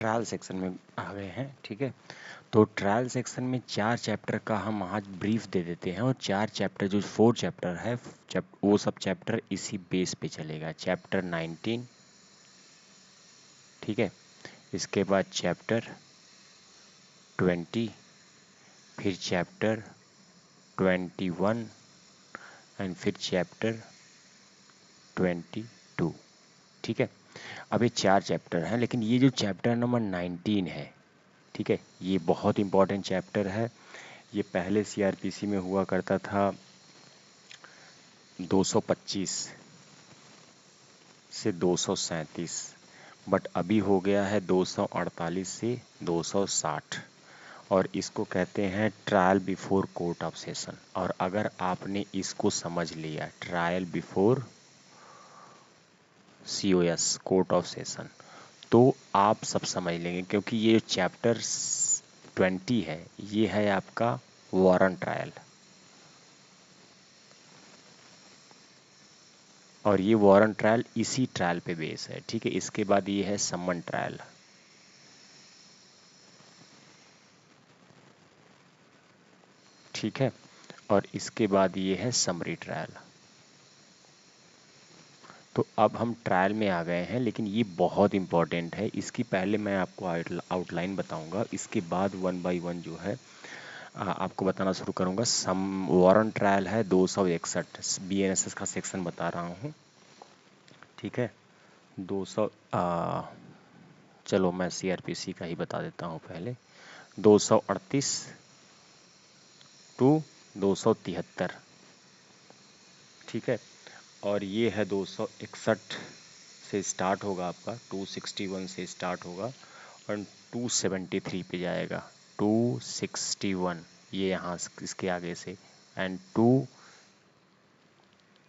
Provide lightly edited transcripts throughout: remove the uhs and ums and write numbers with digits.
Trial section में आ गए हैं। ठीक है, तो ट्रायल सेक्शन में 4 चैप्टर का हम आज ब्रीफ दे देते हैं, और 4 चैप्टर जो 4 चैप्टर है वो सब चैप्टर इसी बेस पे चलेगा। चैप्टर 19, ठीक है, इसके बाद चैप्टर 20, फिर चैप्टर 21 एंड फिर चैप्टर 22। ठीक है, अब ये 4 चैप्टर हैं, लेकिन ये जो चैप्टर नंबर 19 है, ठीक है, ये बहुत इंपॉर्टेंट चैप्टर है। ये पहले सीआरपीसी में हुआ करता था 225 से 237, बट अभी हो गया है 248 से 260, और इसको कहते हैं trial before court of session. और अगर आपने इसको समझ लिया, trial before COS court of session, तो आप सब समझ लेंगे, क्योंकि ये चैप्टर 20 है, ये है आपका वारंट ट्रायल, और ये वारंट ट्रायल इसी ट्रायल पे बेस है। ठीक है, इसके बाद ये है समन ट्रायल। ठीक है, और इसके बाद ये है समरी ट्रायल। तो अब हम ट्रायल में आ गए हैं, लेकिन ये बहुत इंपॉर्टेंट है। इसकी पहले मैं आपको आउटलाइन बताऊंगा, इसके बाद 1 बाय 1 जो है आपको बताना शुरू करूंगा। सम वारंट ट्रायल है 261, BNSS का सेक्शन बता रहा हूँ। ठीक है, 200 चलो मैं CRPC का ही बता देता हूँ पहले। 238 टू 273, ठीक है, और ये है 261 से स्टार्ट होगा आपका, 261 से स्टार्ट होगा और 273 पे जाएगा। 261 ये यहाँ इसके आगे से, एंड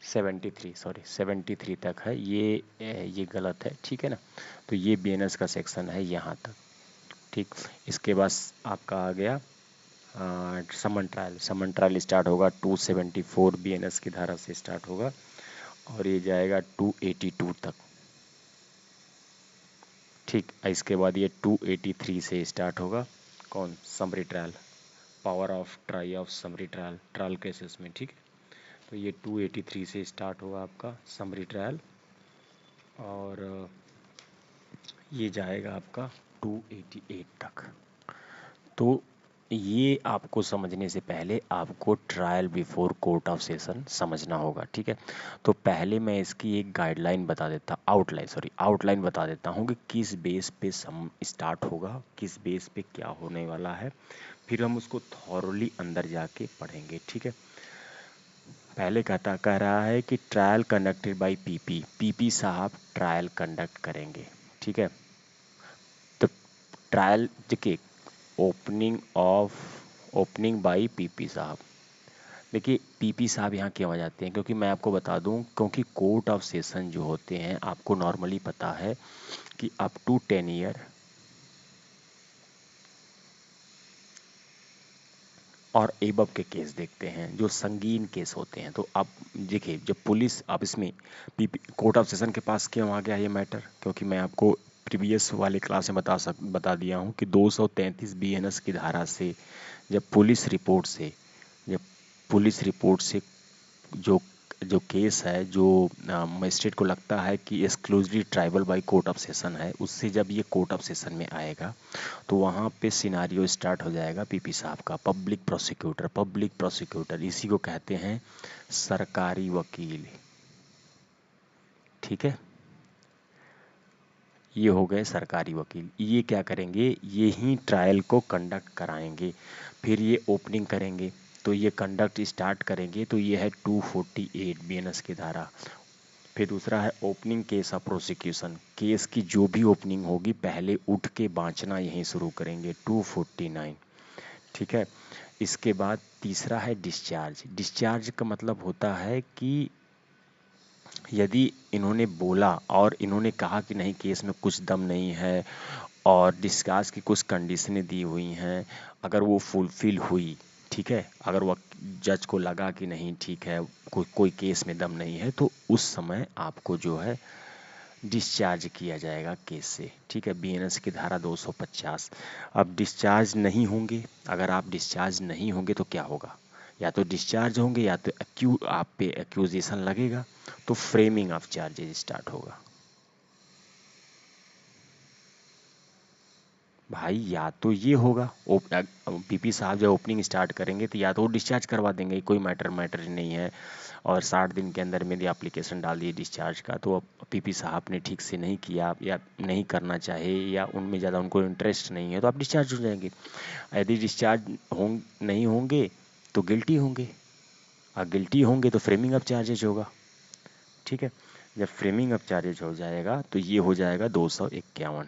73 तक है। ये गलत है, ठीक है ना। तो ये BNS का सेक्शन है यहाँ तक। ठीक, इसके बाद आपका आ गया समन ट्रायल। समन ट्रायल स्टार्ट होगा 274 BNS की धारा से स्टार्ट होगा, और ये जाएगा 282 तक। ठीक, इसके बाद ये 283 से स्टार्ट होगा। कौन? Summary trial, power of try of summary trial, trial cases में। ठीक, तो ये 283 से स्टार्ट होगा आपका समरी ट्रायल, और ये जाएगा आपका 288 तक। तो ये आपको समझने से पहले आपको trial before court of session समझना होगा। ठीक है, तो पहले मैं इसकी एक गाइडलाइन बता देता, आउटलाइन बता देता हूँ कि किस बेस पे सम स्टार्ट होगा, किस बेस पे क्या होने वाला है, फिर हम उसको थॉरली अंदर जाके पढ़ेंगे। ठीक है, पहले कह रहा है कि ट्रायल कंडक्टेड बाय पीपी साहब ट्रायल कंडक्ट करेंगे। ठीक है, तो ट्रायल देखिए, ओपनिंग बाय पीपी साहब। देखिए पीपी साहब यहाँ क्यों आ जाते हैं, क्योंकि मैं आपको बता दूं, क्योंकि कोर्ट ऑफ सेशन जो होते हैं आपको नॉर्मली पता है कि अप टू 10 ईयर और एबव के केस देखते हैं, जो संगीन केस होते हैं। तो आप देखिए, जब पुलिस, आप इसमें कोर्ट ऑफ सेशन के पास क्यों आ गया ये मैटर, क्योंकि मैं आपको प्रीवियस वाले क्लास में बता दिया हूँ कि 233 BNS की धारा से जब जब पुलिस रिपोर्ट से जो जो केस है, जो मजिस्ट्रेट को लगता है कि exclusively tribal by court of session है, उससे जब ये कोर्ट ऑफ सेशन में आएगा तो वहाँ पे सिनारियो स्टार्ट हो जाएगा पीपी साहब का। पब्लिक प्रोसिक्यूटर इसी को कहते हैं सरकारी वकील। ठीक है, ये हो गए सरकारी वकील। ये क्या करेंगे, ये ही ट्रायल को कंडक्ट कराएंगे, फिर ये ओपनिंग करेंगे। तो ये कंडक्ट स्टार्ट करेंगे, तो ये है 248 BNS की धारा। फिर दूसरा है opening case of prosecution, case की जो भी ओपनिंग होगी पहले उठ के बाँचना यहीं शुरू करेंगे, 249। ठीक है, इसके बाद तीसरा है डिस्चार्ज। डिस्चार्ज का मतलब होता है कि यदि इन्होंने बोला और इन्होंने कहा कि नहीं केस में कुछ दम नहीं है, और डिस्चार्ज की कुछ कंडीशनें दी हुई हैं, अगर वो फुलफिल हुई, ठीक है, अगर वो जज को लगा कि नहीं ठीक है, कोई केस में दम नहीं है, तो उस समय आपको जो है डिस्चार्ज किया जाएगा केस से, ठीक है। बीएनएस की धारा 250। अब डिस्चार्ज नहीं होंगे, अगर आप डिस्चार्ज नहीं होंगे तो क्या होगा, या तो डिस्चार्ज होंगे या तो आप पे एक्यूजेशन लगेगा, तो फ्रेमिंग ऑफ चार्जेज स्टार्ट होगा। भाई या तो ये होगा, पीपी साहब जब ओपनिंग स्टार्ट करेंगे तो या तो वो डिस्चार्ज करवा देंगे, कोई मैटर नहीं है, और 60 दिन के अंदर में एप्लीकेशन डाल दिए डिस्चार्ज का, तो अब पीपी साहब ने ठीक से नहीं किया या नहीं करना चाहे या उनमें ज़्यादा उनको इंटरेस्ट नहीं है, तो आप डिस्चार्ज हो जाएंगे। यदि डिस्चार्ज नहीं होंगे तो गिल्टी होंगे, और गिल्टी होंगे तो फ्रेमिंग ऑफ चार्जेज होगा, ठीक है। जब फ्रेमिंग ऑफ चार्जेज हो जाएगा तो ये हो जाएगा 251,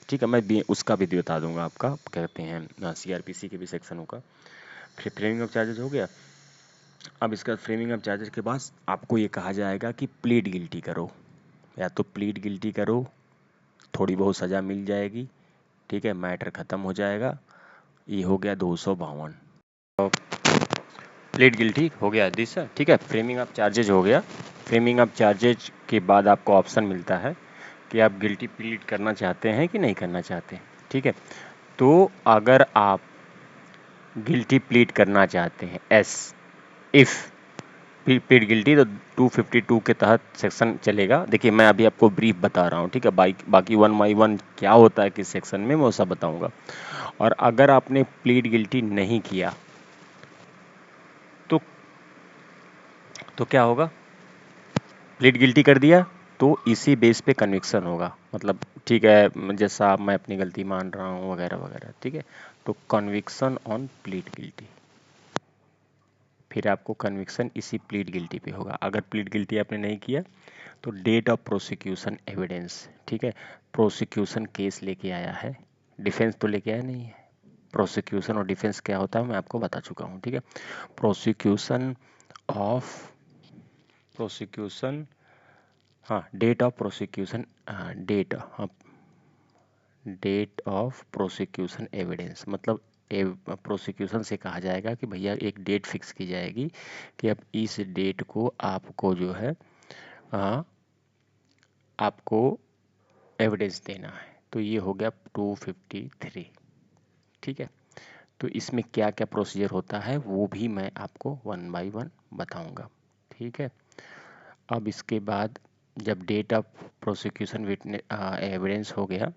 ठीक है। मैं भी उसका भी बता दूंगा आपका, कहते हैं सीआरपीसी के भी सेक्शनों का। फिर फ्रेमिंग ऑफ चार्जेज हो गया। अब इसका फ्रेमिंग ऑफ चार्जेज के बाद आपको ये कहा जाएगा कि प्लीड गिल्टी करो, या तो प्लीड गिल्टी करो, थोड़ी बहुत सज़ा मिल जाएगी, ठीक है, मैटर ख़त्म हो जाएगा। ये हो गया 252, प्लीड गिल्टी हो गया दिस, ठीक है। फ्रेमिंग ऑफ चार्जेज हो गया। फ्रेमिंग ऑफ चार्जेज के बाद आपको ऑप्शन मिलता है कि आप गिल्टी प्लीड करना चाहते हैं कि नहीं करना चाहते, ठीक है। तो अगर आप गिल्टी प्लीड करना चाहते हैं, इफ़ प्लीड गिल्टी, तो 252 के तहत सेक्शन चलेगा। देखिए मैं अभी आपको ब्रीफ बता रहा हूँ, ठीक है। बाकी 1 बाई 1 क्या होता है किस सेक्शन में, मैं वो सब बताऊँगा। और अगर आपने प्लीड गिल्टी नहीं किया तो क्या होगा, प्लीड गिल्टी कर दिया तो इसी बेस पे कन्विक्शन होगा, मतलब ठीक है, जैसा मैं अपनी गलती मान रहा हूँ वगैरह वगैरह, ठीक है। तो कन्विक्शन ऑन प्लीड गिल्टी, फिर आपको कन्विक्शन इसी प्लीड गिल्टी पे होगा। अगर प्लीड गिल्टी आपने नहीं किया तो डेट ऑफ प्रोसिक्यूशन एविडेंस, ठीक है। प्रोसिक्यूशन केस लेके आया है, डिफेंस तो लेके आया नहीं है। प्रोसिक्यूशन और डिफेंस क्या होता है मैं आपको बता चुका हूँ, ठीक है। प्रोसिक्यूशन ऑफ प्रोसिक्यूशन, हाँ, date of prosecution, date of prosecution evidence, मतलब प्रोसिक्यूशन से कहा जाएगा कि भैया एक डेट फिक्स की जाएगी कि अब इस डेट को आपको जो है आपको एविडेंस देना है। तो ये हो गया 253, ठीक है। तो इसमें क्या क्या प्रोसीजर होता है वो भी मैं आपको 1 बाई 1 बताऊंगा, ठीक है। अब इसके बाद जब date of prosecution witness evidence हो गया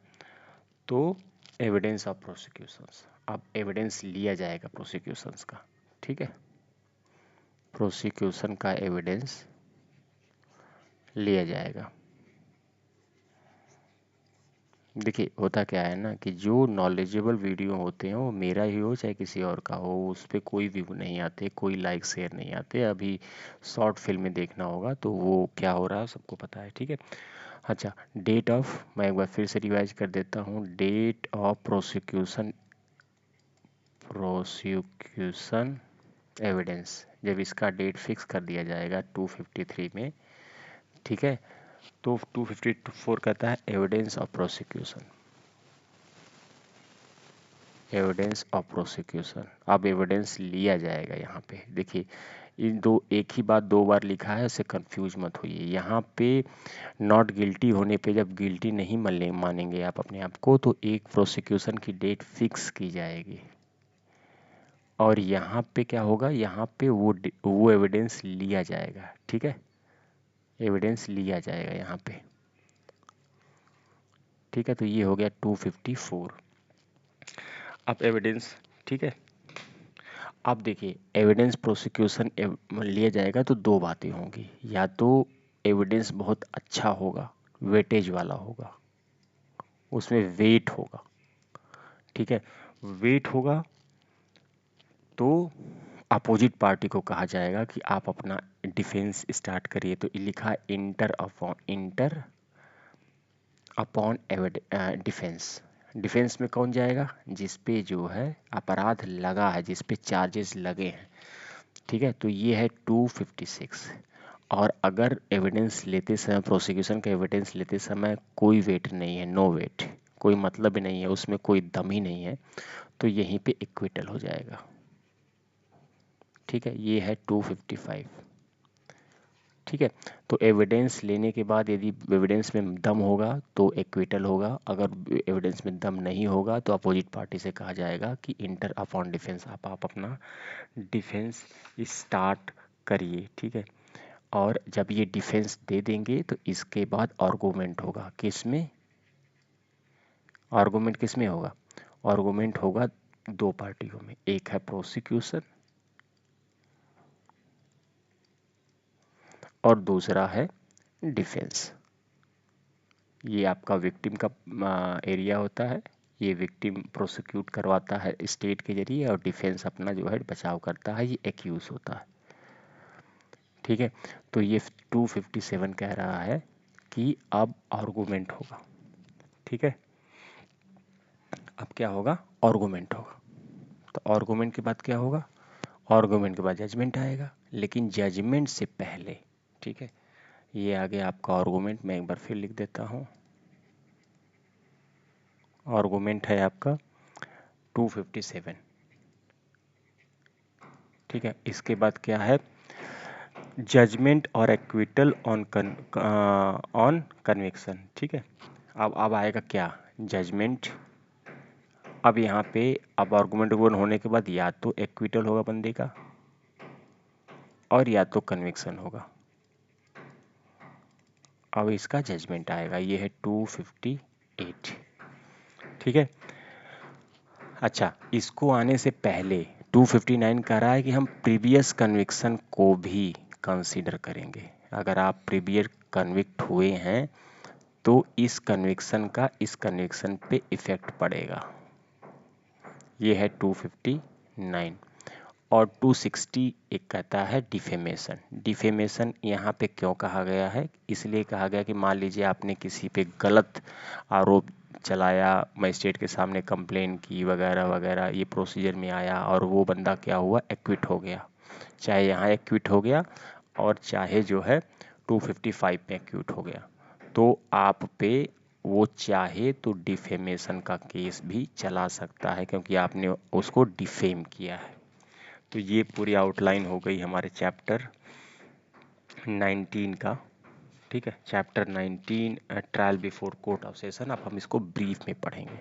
तो एविडेंस ऑफ प्रोसिक्यूशंस, अब एविडेंस लिया जाएगा प्रोसिक्यूशंस का, ठीक है। प्रोसिक्यूशन का एविडेंस लिया जाएगा। देखिए होता क्या है ना कि जो नॉलेजेबल वीडियो होते हैं वो मेरा ही हो चाहे किसी और का हो, उस पर कोई व्यू नहीं आते, कोई लाइक शेयर नहीं आते। अभी शॉर्ट फिल्म में देखना होगा तो वो क्या हो रहा है सबको पता है, ठीक है। अच्छा, डेट ऑफ, मैं एक बार फिर से रिवाइज कर देता हूँ, डेट ऑफ प्रोसिक्यूशन एविडेंस, जब इसका डेट फिक्स कर दिया जाएगा 253 में, ठीक है। तो 254 कहता है evidence of prosecution, evidence of prosecution. अब एविडेंस लिया जाएगा। यहाँ पे देखिए इन दो, एक ही बात दो बार लिखा है, उससे कंफ्यूज मत होइए। यहाँ पे नॉट गिल्टी होने पे, जब गिल्टी नहीं मानेंगे आप अपने आप को, तो एक प्रोसिक्यूशन की डेट फिक्स की जाएगी, और यहाँ पे क्या होगा, यहाँ पे वो एविडेंस लिया जाएगा, ठीक है। एविडेंस लिया जाएगा यहाँ पे, ठीक है। तो ये हो गया 254। अब एविडेंस, ठीक है। अब देखिए एविडेंस प्रोसिक्यूशन लिया जाएगा तो दो बातें होंगी, या तो एविडेंस बहुत अच्छा होगा, वेटेज वाला होगा, उसमें वेट होगा, ठीक है। वेट होगा तो अपोजिट पार्टी को कहा जाएगा कि आप अपना डिफेंस स्टार्ट करिए। तो लिखा इंटर अपॉन डिफेंस। डिफेंस में कौन जाएगा, जिस पे जो है अपराध लगा है, जिस पे चार्जेस लगे हैं, ठीक है। तो ये है 256। और अगर एविडेंस लेते समय, प्रोसिक्यूशन का एविडेंस लेते समय कोई वेट नहीं है, नो वेट, कोई मतलब ही नहीं है, उसमें कोई दम ही नहीं है, तो यहीं पे इक्विटल हो जाएगा, ठीक है। ये है 255। ठीक है। तो एविडेंस लेने के बाद यदि एविडेंस में दम होगा तो एक्विटल होगा, अगर एविडेंस में दम नहीं होगा तो अपोजिट पार्टी से कहा जाएगा कि इंटर अपॉन डिफेंस, आप अपना डिफेंस स्टार्ट करिए। ठीक है। और जब ये डिफेंस दे देंगे तो इसके बाद आर्गूमेंट होगा, किस में? आर्गूमेंट किस में होगा? आर्गूमेंट होगा दो पार्टियों में, एक है प्रोसिक्यूशन और दूसरा है डिफेंस। ये आपका विक्टिम का एरिया होता है, ये विक्टिम प्रोसिक्यूट करवाता है स्टेट के जरिए और डिफेंस अपना जो है बचाव करता है, ये एक्यूज होता है। ठीक है। तो ये 257 कह रहा है कि अब आर्गूमेंट होगा। ठीक है। अब क्या होगा? आर्गूमेंट होगा। तो आर्गूमेंट के बाद क्या होगा? आर्गूमेंट के बाद जजमेंट आएगा, लेकिन जजमेंट से पहले, ठीक है, ये आगे आपका आर्गूमेंट मैं एक बार फिर लिख देता हूँ। आर्गूमेंट है आपका 257। ठीक है। इसके बाद क्या है? जजमेंट और एक्विटल ऑन कन्विक्शन। ठीक है। अब आएगा क्या? जजमेंट। अब यहाँ पे अब आर्गूमेंट होने के बाद या तो एक्विटल होगा बंदे का और या तो कन्विक्शन होगा। अब इसका जजमेंट आएगा, ये है 258। ठीक है। अच्छा, इसको आने से पहले 259 कह रहा है कि हम प्रीवियस कन्विक्शन को भी कंसीडर करेंगे। अगर आप प्रीवियस कन्विक्ट हुए हैं तो इस कन्विक्शन का इस कन्विक्शन पे इफेक्ट पड़ेगा। ये है 259। और 260 एक कहता है डिफेमेशन। डिफेमेशन यहाँ पे क्यों कहा गया है? इसलिए कहा गया कि मान लीजिए आपने किसी पे गलत आरोप चलाया, मजिस्ट्रेट के सामने कंप्लेन की वगैरह वगैरह, ये प्रोसीजर में आया और वो बंदा क्या हुआ? एक्विट हो गया। चाहे यहाँ एक्विट हो गया और चाहे जो है 255 में एक्विट हो गया, तो आप पे वो चाहे तो डिफेमेशन का केस भी चला सकता है, क्योंकि आपने उसको डिफेम किया है। तो ये पूरी आउटलाइन हो गई हमारे चैप्टर 19 का। ठीक है। Chapter 19 trial before court of session. अब हम इसको ब्रीफ में पढ़ेंगे।